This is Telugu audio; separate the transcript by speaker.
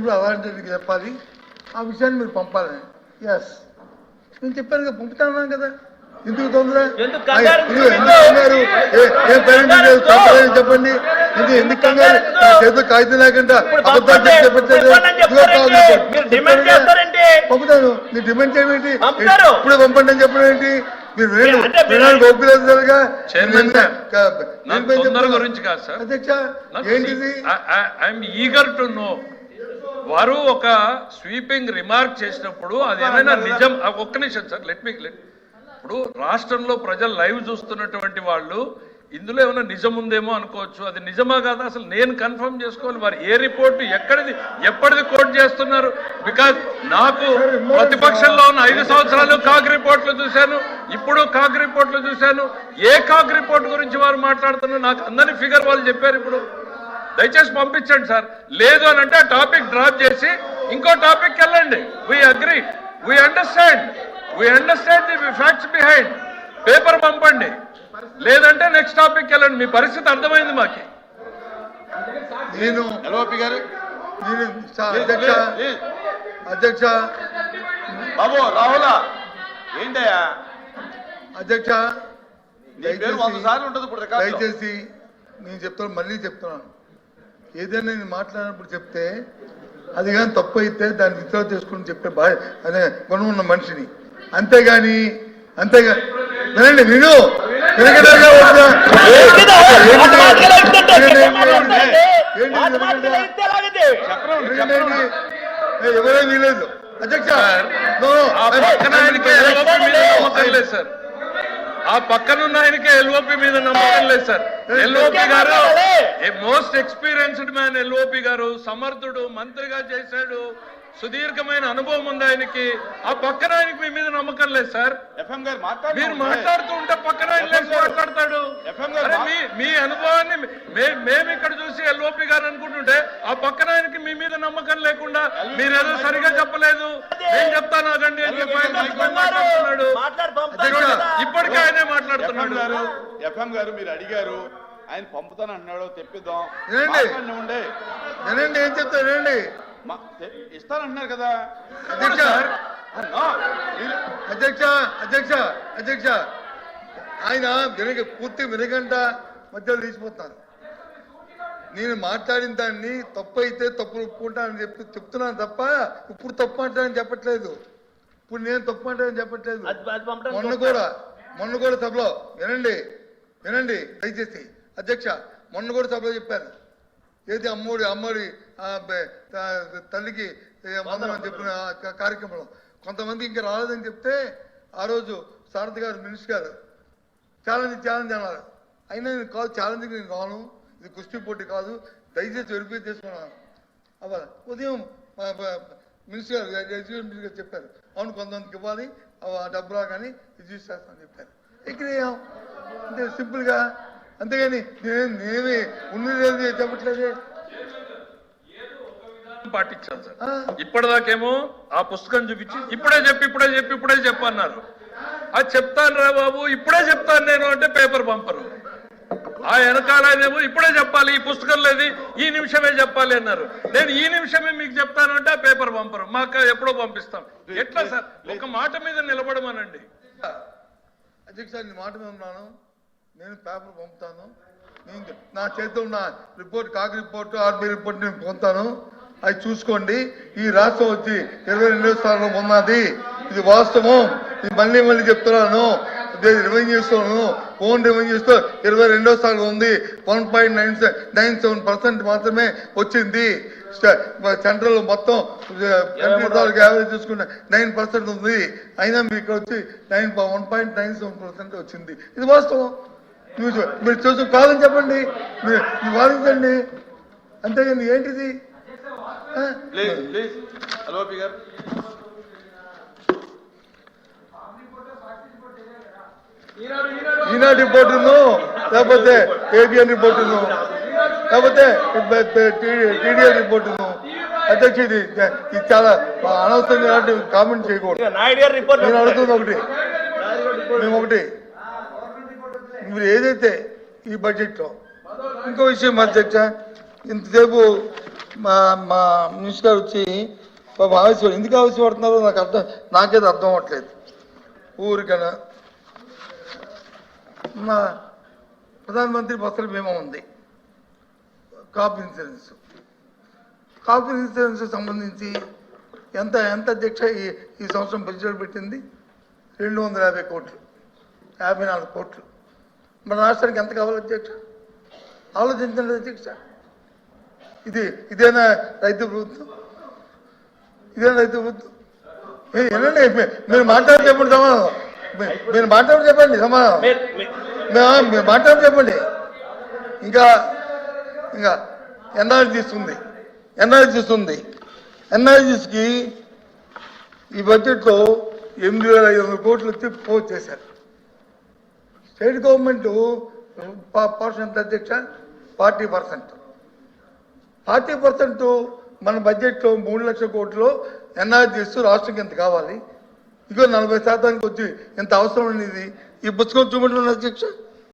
Speaker 1: చెప్పినప్పుడు అలాంటిది చెప్పాలి, ఆ విషయాన్ని మీరు పంపాలి. ఎస్, నేను చెప్పాను కదా, పంపుతాను కదా. ఎందుకు తొందర? చెప్పండి. ఎందుకు కంగారు? చేతిలో కాగితం లేకుండా అబద్ధాలు చెప్పట్లేదు. పంపుతాను. మీరు డిమాండ్ చేయమేంటి? ఇప్పుడు పంపండి అని చెప్పడం ఏంటి? మీరు గోపిలేదుగా
Speaker 2: గురించి కాదు సార్.
Speaker 1: అధ్యక్ష, ఏంటిది?
Speaker 2: I'm eager to know. వారు ఒక స్వీపింగ్ రిమార్క్ చేసినప్పుడు అది ఏమైనా నిజం? ఒక్క నిమిషం సార్, లెట్. ఇప్పుడు రాష్ట్రంలో ప్రజలు లైవ్ చూస్తున్నటువంటి వాళ్ళు ఇందులో ఏమైనా నిజం ఉందేమో అనుకోవచ్చు. అది నిజమా కాదా అసలు నేను కన్ఫర్మ్ చేసుకోవాలి. వారు ఏ రిపోర్టు ఎప్పటిది కోట్ చేస్తున్నారు? బికాజ్ నాకు ప్రతిపక్షంలో ఉన్న 5 సంవత్సరాలు కాగ్ రిపోర్ట్లు చూశాను, ఇప్పుడు కాగ్ రిపోర్ట్లు చూశాను. ఏ కాగ్ రిపోర్ట్ గురించి వారు మాట్లాడుతున్నారు? నాకు అందరి ఫిగర్ వాళ్ళు చెప్పారు. ఇప్పుడు దయచేసి పంపించండి సార్. లేదు అని అంటే ఆ టాపిక్ డ్రాప్ చేసి ఇంకో టాపిక్ వెళ్ళండి. We agree, we understand the facts behind. Paper పంపండి, లేదంటే నెక్స్ట్ టాపిక్ వెళ్ళండి. మీ పరిస్థితి అర్థమైంది మాకి.
Speaker 1: నేను
Speaker 3: గారు
Speaker 1: అధ్యక్ష
Speaker 3: బాబు రాహుల ఏంటయ్యా
Speaker 1: అధ్యక్ష, దయచేసి నేను చెప్తాను, మళ్ళీ చెప్తున్నాను. ఏదైనా నేను మాట్లాడినప్పుడు చెప్తే అది కానీ తప్పు అయితే దాన్ని విత్డ్రా చేసుకుని చెప్పే అదే గుణం ఉన్న మనిషిని. అంతేగాని వినండి, విను ఎవరో వీలేదు. అధ్యక్ష,
Speaker 2: ఆ పక్కనున్న ఆయనకే ఎల్ఓపి మీద నమ్మకం లేదు సార్. ఎల్ఓపి గారు మోస్ట్ ఎక్స్పీరియన్స్డ్ మ్యాన్. ఎల్ఓపి గారు సమర్థుడు, మంత్రిగా చేశాడు, సుదీర్ఘమైన అనుభవం ఉంది ఆయనకి. ఆ పక్కన ఆయనకి మీ మీద నమ్మకం లేదు సార్. మీరు మాట్లాడుతూ ఉంటే పక్కన ఆయన లేచి మాట్లాడతాడు. మీ అనుభవాన్ని మేము ఇక్కడ చూసి ఎల్ఓపి గారు అనుకుంటుంటే ఆ పక్కన ఆయనకి మీ మీద నమ్మకం లేకుండా మీరేదో సరిగా చెప్పలేదు, నేను చెప్తాను ఆగండి అని చెప్పి మాట్లాడుతున్నాడు. ఇప్పటికే ఆయనే మాట్లాడుతున్నాడు.
Speaker 3: ఎఫ్ఎం గారు మీరు అడిగారు, ఆయన పంపుతాను అన్నాడు, తెప్పిద్దాం.
Speaker 1: వినండి, ఏం చెప్తానండి,
Speaker 3: ఇస్తానంటున్నారు కదా
Speaker 1: అధ్యక్ష. ఆయన పూర్తి వినగంట మధ్యలో తీసిపోతాను. నేను మాట్లాడిన దాన్ని తప్పు అయితే తప్పులు ఒప్పుకుంటానని చెప్తున్నాను తప్ప ఇప్పుడు తప్పు అంటానని చెప్పట్లేదు. ఇప్పుడు నేను తప్పు అంటానని చెప్పట్లేదు. మొన్న కూడా సభలో వినండి దయచేసి అధ్యక్ష, మొన్న కూడా సభలో చెప్పాను. ఏది అమ్మోడి తల్లికి వందనం చెప్పిన కార్యక్రమంలో కొంతమంది ఇంకా రాలేదని చెప్తే ఆ రోజు సారథి గారు, మినిస్టర్ గారు ఛాలెంజ్ అన్నారు. అయినా నేను కాదు, ఛాలెంజ్కి నేను రాను, ఇది కుస్తీ పోటీ కాదు, దయచేసి వెరిఫై చేసుకున్నాను. అవ్వాలి. ఉదయం మినిస్టర్ గారు, ఎగ్జిక్యూటివ్ మినిస్టర్ గారు చెప్పారు, అవును కొంతమందికి ఇవ్వాలి, ఆ డబ్బు రాగానే రిజిస్టర్ చేస్తామని చెప్పారు. ఇక్కడ అంటే సింపుల్గా, అంతేగాని నేనేమి ఉన్నది చెప్పట్లేదే.
Speaker 2: పాటించాలి సార్. ఇప్పటిదాకేమో ఆ పుస్తకం చూపించి ఇప్పుడే చెప్పి అన్నారు. అది చెప్తాను రా బాబు, ఇప్పుడే చెప్తాను నేను అంటే పేపర్ పంపరు. ఆ వెనకాలనేమో ఇప్పుడే చెప్పాలి, ఈ పుస్తకం లేదు, ఈ నిమిషమే చెప్పాలి అన్నారు. నేను ఈ నిమిషమే మీకు చెప్తాను అంటే ఆ పేపర్ పంపరు. మాకు ఎప్పుడో పంపిస్తాం. ఎట్లా సార్? ఒక మాట మీద నిలబడమనండి.
Speaker 1: అధ్యక్ష, నీ మాట మీద ఉన్నాను, నేను పేపర్ పంపుతాను. నేను నా చేతిలో ఉన్న report, CAG report, RB report నేను పొందుతాను. అవి చూసుకోండి. ఈ రాష్ట్రం వచ్చి 22వ స్థానంలో ఉన్నది, ఇది వాస్తవం. ఇది మళ్ళీ చెప్తున్నాను. రెవెన్యూస్లోను ఓన్ రెవెన్యూస్తో 22వ స్థానంలో ఉంది. 1.97% మాత్రమే వచ్చింది. సెంట్రల్ మొత్తం యావరేజ్ చూసుకుంటే 9% ఉంది. అయినా మీకు వచ్చి 1.97% వచ్చింది. ఇది వాస్తవం. మీరు చూసి కాదని చెప్పండి, మీరు వాదించండి, అంతేగాని ఏంటిది? ఈనాడు రిపోర్టును, లేకపోతే ఏబిఎన్ రిపోర్టును, లేకపోతే టీడీఎల్ రిపోర్టును. అధ్యక్ష, ఇది చాలా అనవసరంగా కామెంట్ చేయకూడదు. నేను అడుగుతుంది ఒకటి, మీరు ఏదైతే ఈ బడ్జెట్లో ఇంకో విషయం అధ్యక్ష, ఇంతసేపు మా మా మినిస్టర్ గారు వచ్చి పాపం ఆవేశపడి ఎందుకు ఆవేశపడుతున్నారో నాకేది అర్థం అవ్వట్లేదు. ఊరికనా మా ప్రధానమంత్రి ఫసల్ బీమా ఉంది, కాప్ ఇన్సూరెన్స్ సంబంధించి ఎంత అధ్యక్ష ఈ సంవత్సరం బడ్జెట్ పెట్టింది 250 కోట్లు, 54 కోట్లు. మన రాష్ట్రానికి ఎంత కావాలి అధ్యక్ష? ఆలోచించండి అధ్యక్ష. ఇదేనా రైతు ప్రభుత్వం? ఏనండి మీరు మాట్లాడి చెప్పండి సమాధానం. మీరు మాట్లాడి చెప్పండి సమాధానం. మీరు మాట్లాడి చెప్పండి. ఇంకా ఎన్ఆర్జీస్కి ఈ బడ్జెట్లో 8,500 కోట్లు వచ్చి పోస్ట్ చేశారు. స్టేట్ గవర్నమెంట్ పోర్షన్ ఎంత అధ్యక్ష? 40%. 40% మన బడ్జెట్లో 3 లక్షల కోట్లు ఎన్ఆర్జీస్ రాష్ట్రంకి ఎంత కావాలి? ఇగో 40% వచ్చి ఎంత అవసరం అనేది ఈ పుస్తకం చూపెట్టుకున్న అధ్యక్ష.